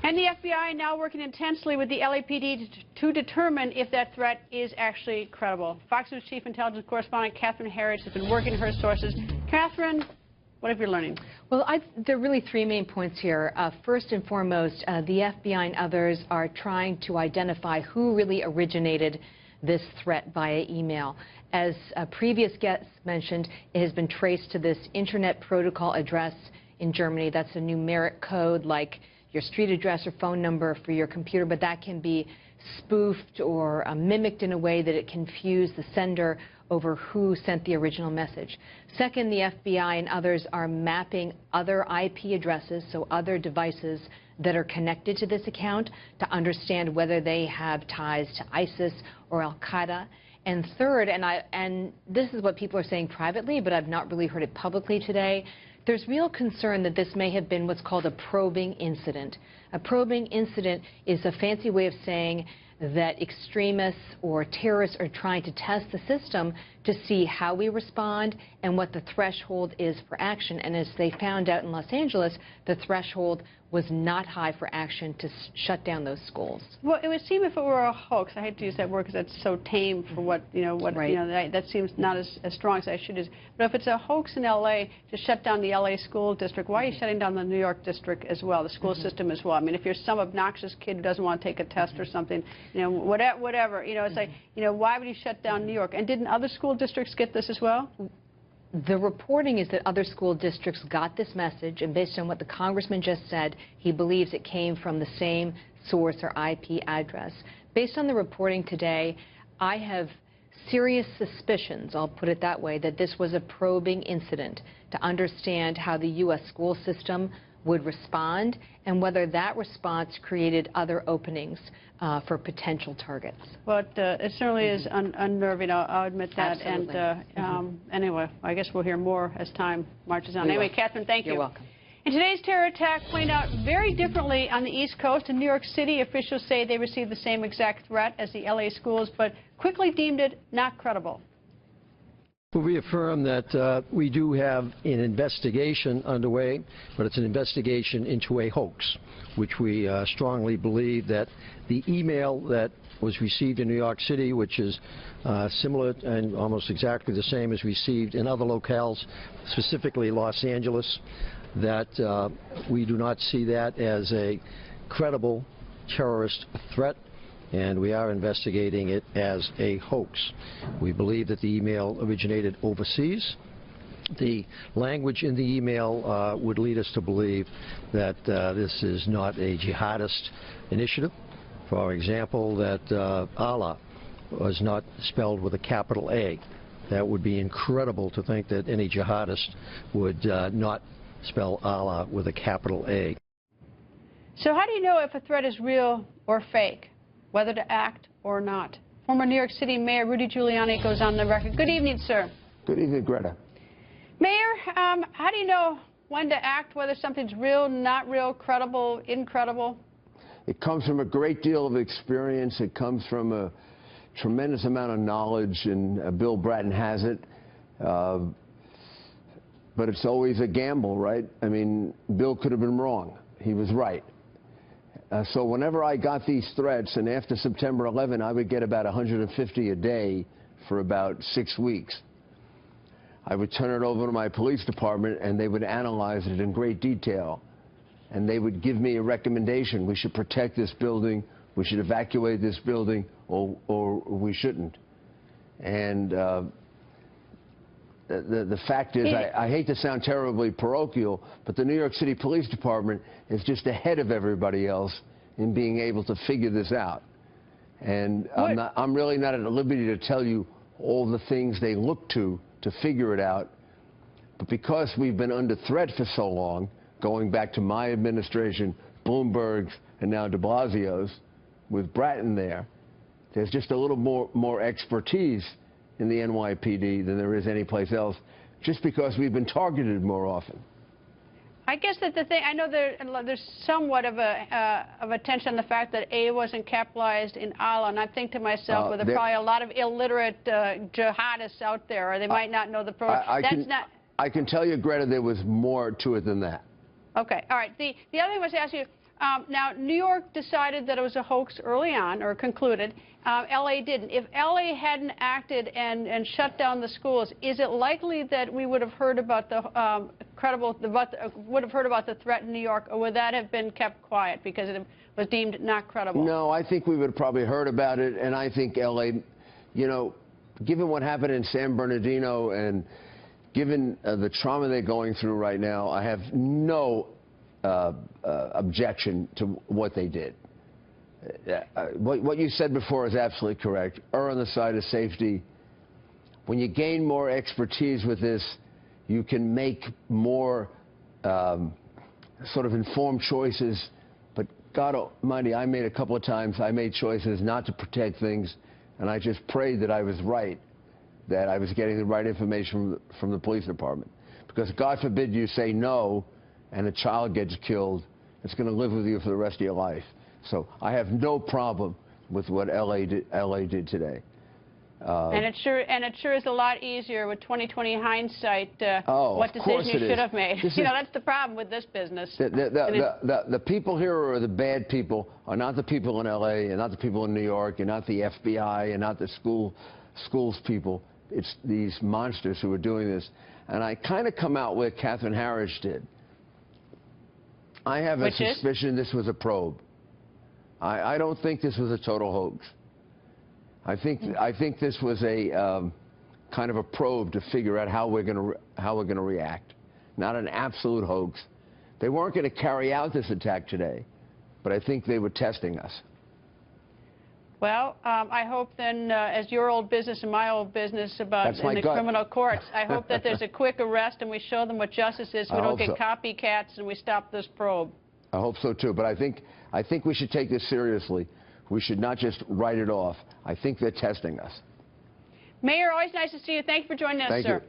And the FBI now working intensely with the LAPD to determine if that threat is actually credible. Fox News Chief Intelligence Correspondent Catherine Harris has been working her sources. Catherine, what have you learning? Well, there are really three main points here. First and foremost, the FBI and others are trying to identify who really originated this threat via email. As previous guests mentioned, it has been traced to this Internet Protocol address in Germany. That's a numeric code like your street address or phone number for your computer, but that can be spoofed or mimicked in a way that it confuse the sender over who sent the original message. Second, the FBI and others are mapping other IP addresses, so other devices that are connected to this account, to understand whether they have ties to ISIS or Al-Qaeda. And third, and this is what people are saying privately, but I've not really heard it publicly today, there's real concern that this may have been what's called a probing incident. A probing incident is a fancy way of saying that extremists or terrorists are trying to test the system to see how we respond and what the threshold is for action. And as they found out in Los Angeles, the threshold was not high for action to shut down those schools. Well, it would seem if it were a hoax, I hate to use that word because that's so tame for what, right. That seems not as strong as I should use. But if it's a hoax in L.A. to shut down the L.A. school district, why are you shutting down the New York district as well, the school system as well? I mean, if you're some obnoxious kid who doesn't want to take a test or something, whatever, it's like, why would you shut down New York? And didn't other school districts get this as well? The reporting is that other school districts got this message, and based on what the congressman just said, he believes it came from the same source or IP address. Based on the reporting today, I have serious suspicions, I'll put it that way, that this was a probing incident to understand how the U.S. school system would respond and whether that response created other openings for potential targets. Well, it certainly is unnerving, I'll admit that. Absolutely. And anyway, I guess we'll hear more as time marches on. Anyway, Catherine, thank you. You're welcome. And today's terror attack played out very differently on the East Coast. In New York City, officials say they received the same exact threat as the L.A. schools, but quickly deemed it not credible. We affirm that we do have an investigation underway, but it's an investigation into a hoax, which we strongly believe that the email that was received in New York City, which is similar and almost exactly the same as received in other locales, specifically Los Angeles, that we do not see that as a credible terrorist threat, and we are investigating it as a hoax. We believe that the email originated overseas. The language in the email would lead us to believe that this is not a jihadist initiative. For example, that Allah was not spelled with a capital A. That would be incredible to think that any jihadist would not spell Allah with a capital A. So how do you know if a threat is real or fake, whether to act or not? Former New York City Mayor Rudy Giuliani goes on the record. Good evening, sir. Good evening, Greta. Mayor, how do you know when to act, whether something's real, not real, credible, incredible? It comes from a great deal of experience. It comes from a tremendous amount of knowledge, and Bill Bratton has it. But it's always a gamble, right? I mean, Bill could have been wrong. He was right. So whenever I got these threats, and after September 11, I would get about 150 a day for about 6 weeks. I would turn it over to my police department, and they would analyze it in great detail. And they would give me a recommendation. We should protect this building, we should evacuate this building, or we shouldn't. And the fact is, I hate to sound terribly parochial, but the New York City Police Department is just ahead of everybody else in being able to figure this out. And I'm really not at liberty to tell you all the things they look to figure it out. But because we've been under threat for so long, going back to my administration, Bloomberg's, and now de Blasio's, with Bratton there, there's just a little more expertise in the NYPD than there is anyplace else, just because we've been targeted more often. I guess that the thing, I know there's somewhat of a tension on the fact that A wasn't capitalized in Allah, and I think to myself, well, there are probably a lot of illiterate jihadists out there, or they might not know the program. I can tell you, Greta, there was more to it than that. Okay, all right. The other thing I was to ask you, Now, New York decided that it was a hoax early on, or concluded. L.A. didn't. If L.A. hadn't acted and shut down the schools, is it likely that we would have heard about the would have heard about the threat in New York, or would that have been kept quiet because it was deemed not credible? No, I think we would have probably heard about it, and I think L.A., you know, given what happened in San Bernardino and given the trauma they're going through right now, I have no objection to what they did. What you said before is absolutely correct. Err on the side of safety. When you gain more expertise with this, you can make more sort of informed choices. But God Almighty, I made a couple of times, I made choices not to protect things, and I just prayed that I was right, that I was getting the right information from the police department. Because God forbid you say no, and a child gets killed, it's going to live with you for the rest of your life. So I have no problem with what LA did today. And it sure is a lot easier with 20/20 hindsight. What decision you should have made. You know, that's the problem with this business. The people here who are the bad people are not the people in LA, and not the people in New York, and not the FBI, and not the schools people. It's these monsters who are doing this. And I kind of come out where Catherine Harris did. I have a suspicion this was a probe. I don't think this was a total hoax. I think this was a kind of a probe to figure out how we're going to react. Not an absolute hoax. They weren't going to carry out this attack today, but I think they were testing us. Well, I hope then, as your old business and my old business about in the criminal courts, I hope that there's a quick arrest and we show them what justice is. So we don't get copycats and we stop this probe. I hope so too. But I think we should take this seriously. We should not just write it off. I think they're testing us. Mayor, always nice to see you. Thank you for joining us, sir. Thank you.